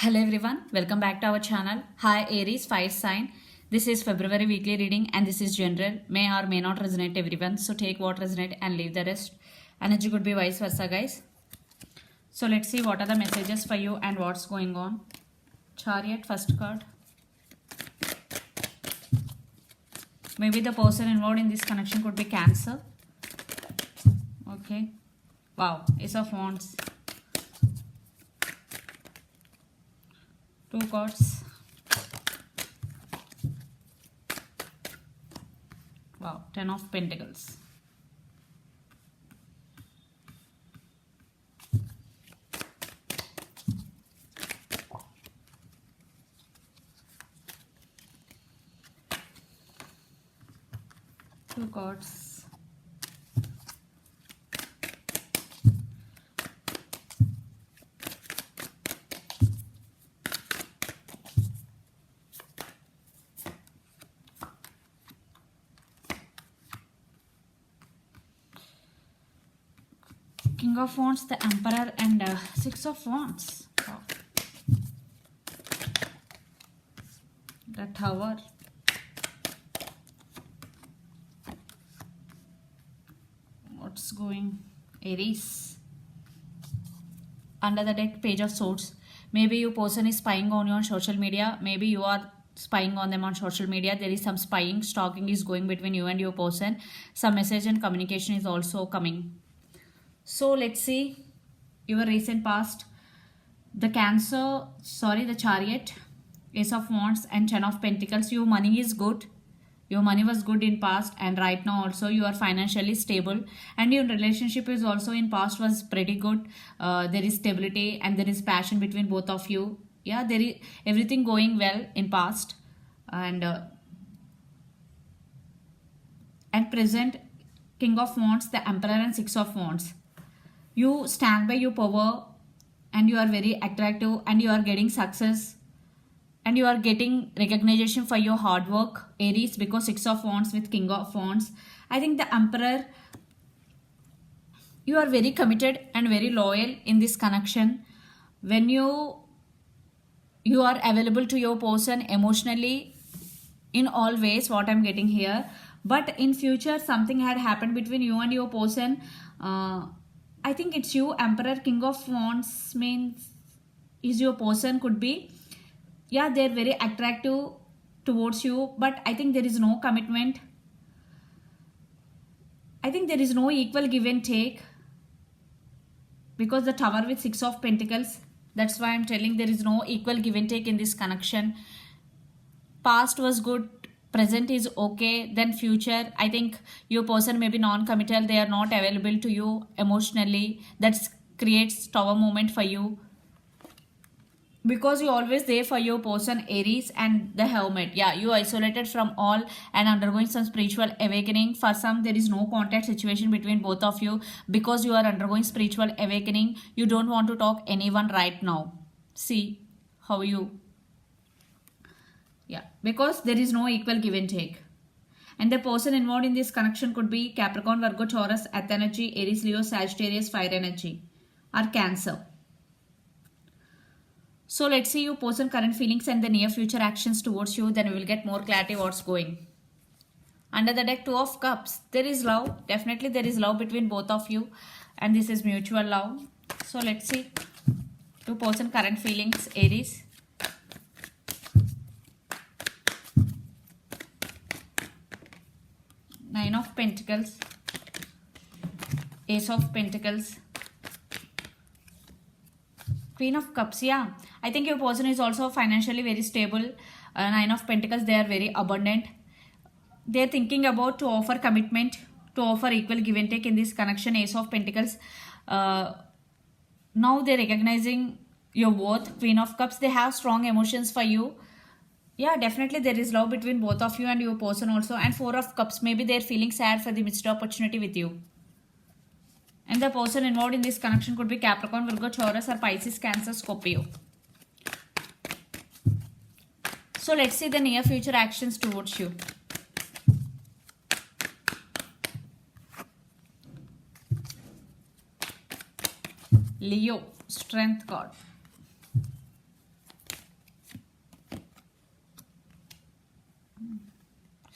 Hello everyone, welcome back to our channel. Hi Aries fire sign. This is February weekly reading and this is general. May or may not resonate everyone. So take what resonate and leave the rest. Energy could be vice versa, guys. So let's see what are the messages for you and what's going on. Chariot, first card. Maybe the person involved in this connection could be Cancer. Okay. Wow, Ace of Wands. Two cards. Wow, Ten of Pentacles. Two cards. King of Wands, the Emperor, and Six of Wands. Wow. The Tower. What's going? Aries. Under the deck, Page of Swords. Maybe your person is spying on you on social media. Maybe you are spying on them on social media. There is some spying, stalking is going between you and your person. Some message and communication is also coming. So let's see your recent past. The Chariot, Ace of Wands and Ten of Pentacles. Your money is good. Your money was good in past and right now also you are financially stable, and your relationship is also in past was pretty good. There is stability and there is passion between both of you. Yeah, there is everything going well in past and present. King of Wands, the Emperor and Six of Wands. You stand by your power and you are very attractive and you are getting success and you are getting recognition for your hard work, Aries, because Six of Wands with King of Wands. I think the Emperor, you are very committed and very loyal in this connection. When you are available to your person emotionally in all ways, what I'm getting here. But in future something had happened between you and your person. I think it's you, Emperor. King of Wands means is your person, could be. Yeah, they're very attractive towards you, but I think there is no commitment. I think there is no equal give and take because the Tower with Six of Pentacles. That's why I'm telling there is no equal give and take in this connection. Past was good, present is okay, then future, I think your person may be non-committal. They are not available to you emotionally. That creates Tower moment for you because you always there for your person, Aries. And the Hermit, yeah, you isolated from all and undergoing some spiritual awakening. For some there is no contact situation between both of you because you are undergoing spiritual awakening. You don't want to talk anyone right now. See how you, yeah, because there is no equal give and take. And the person involved in this connection could be Capricorn, Virgo, Taurus, Earth energy, Aries, Leo, Sagittarius, fire energy, or Cancer. So let's see your person current feelings and the near future actions towards you. Then we will get more clarity what's going. Under the deck, Two of Cups. There is love. Definitely there is love between both of you. And this is mutual love. So let's see your person current feelings, Aries. Nine of Pentacles, Ace of Pentacles, Queen of Cups. Yeah, I think your person is also financially very stable. Nine of Pentacles, they are very abundant. They are thinking about to offer commitment, to offer equal give and take in this connection. Ace of Pentacles. Now they are recognizing your worth. Queen of Cups, they have strong emotions for you. Yeah, definitely there is love between both of you and your person also. And Four of Cups, maybe they're feeling sad for the missed opportunity with you. And the person involved in this connection could be Capricorn, Virgo, Taurus, or Pisces, Cancer, Scorpio. So let's see the near future actions towards you. Leo, Strength card.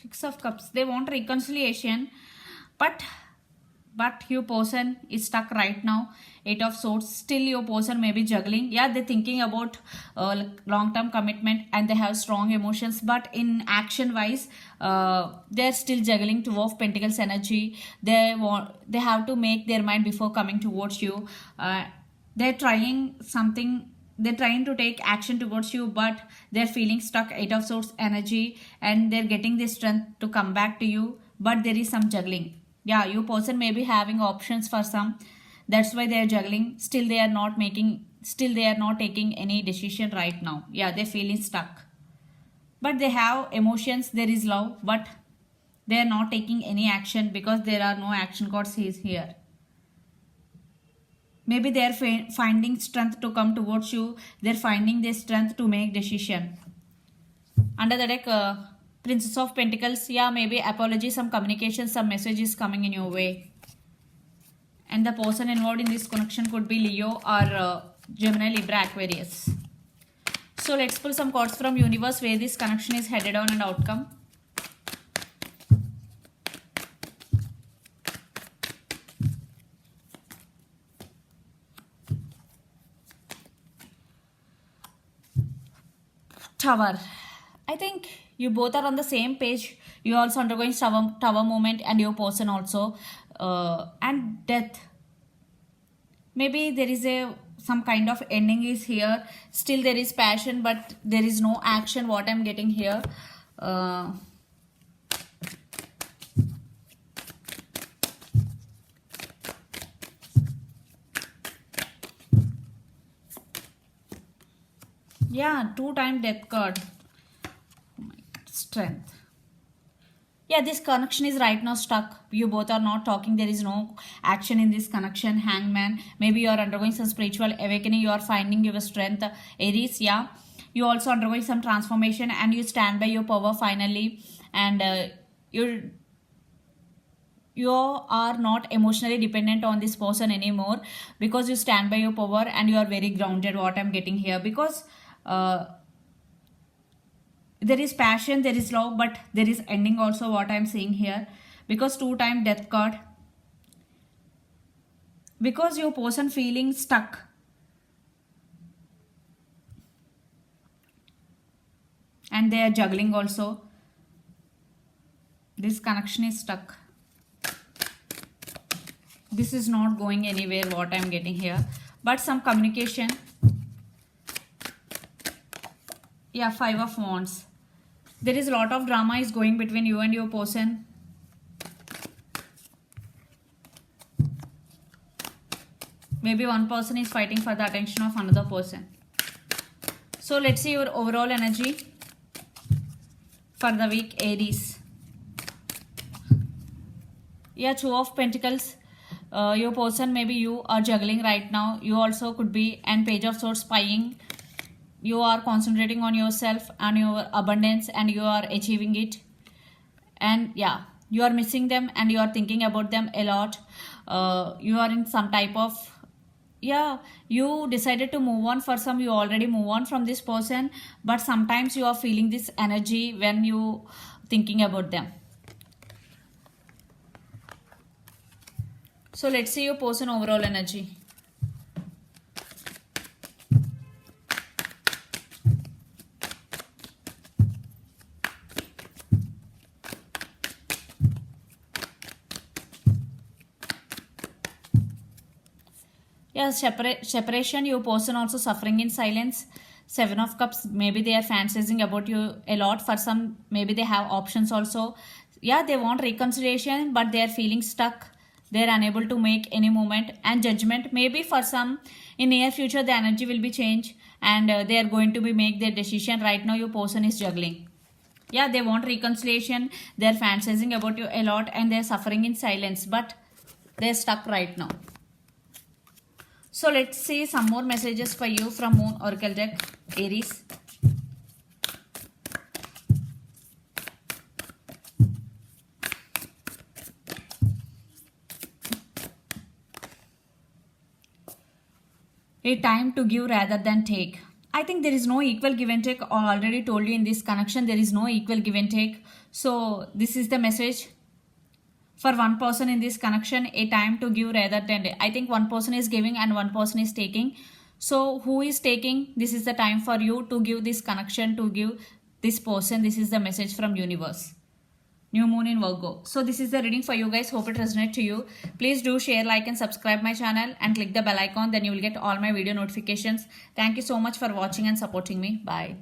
Six of Cups. They want reconciliation, but your person is stuck right now. Eight of Swords. Still your person may be juggling. Yeah, they're thinking about long-term commitment and they have strong emotions, but in action wise they're still juggling. Two of Pentacles energy. They have to make their mind before coming towards you. They're trying something, they're trying to take action towards you, but they're feeling stuck. Eight of Swords energy, and they're getting the strength to come back to you, but there is some juggling. Yeah, your person may be having options for some, that's why they are juggling. Still they are not taking any decision right now. Yeah, they're feeling stuck, but they have emotions, there is love, but they are not taking any action because there are no action cards here. Maybe they are finding strength to come towards you. They're finding their strength to make decision. Under the deck, Princess of Pentacles. Yeah, maybe apology, some communication, some messages coming in your way. And the person involved in this connection could be Leo or Gemini, Libra, Aquarius. So let's pull some cards from universe where this connection is headed on and outcome. Tower. I think you both are on the same page. You also undergoing tower moment, and your person also. And death. Maybe there is some kind of ending is here. Still there is passion, but there is no action. What I'm getting here. Yeah, two-time death card. Oh my God. Strength. Yeah, this connection is right now stuck. You both are not talking. There is no action in this connection. Hangman. Maybe you are undergoing some spiritual awakening. You are finding your strength. Aries, yeah. You also undergoing some transformation and you stand by your power finally. And you are not emotionally dependent on this person anymore because you stand by your power and you are very grounded. What I'm getting here, because there is passion, there is love, but there is ending also. What I'm seeing here, because two-time death card, because your person feeling stuck. And they are juggling also. This connection is stuck. This is not going anywhere, what I'm getting here. But some communication. Yeah, Five of Wands. There is a lot of drama is going between you and your person. Maybe one person is fighting for the attention of another person. So let's see your overall energy for the week, Aries. Yeah, Two of Pentacles. Your person, maybe you are juggling right now. You also could be, and Page of Swords, spying. You are concentrating on yourself and your abundance and you are achieving it. And yeah, you are missing them and you are thinking about them a lot. You are in some type of, yeah, you decided to move on. For some, you already move on from this person, but sometimes you are feeling this energy when you thinking about them. So let's see your person overall energy. Yeah, separation, your person also suffering in silence. Seven of Cups, maybe they are fantasizing about you a lot. For some, maybe they have options also. Yeah, they want reconciliation, but they are feeling stuck. They are unable to make any movement. And Judgment, maybe for some, in near future, the energy will be changed and they are going to be make their decision. Right now, your person is juggling. Yeah, they want reconciliation. They are fantasizing about you a lot and they are suffering in silence, but they are stuck right now. So let's see some more messages for you from Moon Oracle deck, Aries. A time to give rather than take. I think there is no equal give and take. I already told you in this connection, there is no equal give and take. So this is the message for one person in this connection, a time to give rather than, I think one person is giving and one person is taking. So who is taking? This is the time for you to give this connection, to give this person. This is the message from universe. New moon in Virgo. So this is the reading for you guys. Hope it resonates to you. Please do share, like and subscribe my channel and click the bell icon. Then you will get all my video notifications. Thank you so much for watching and supporting me. Bye.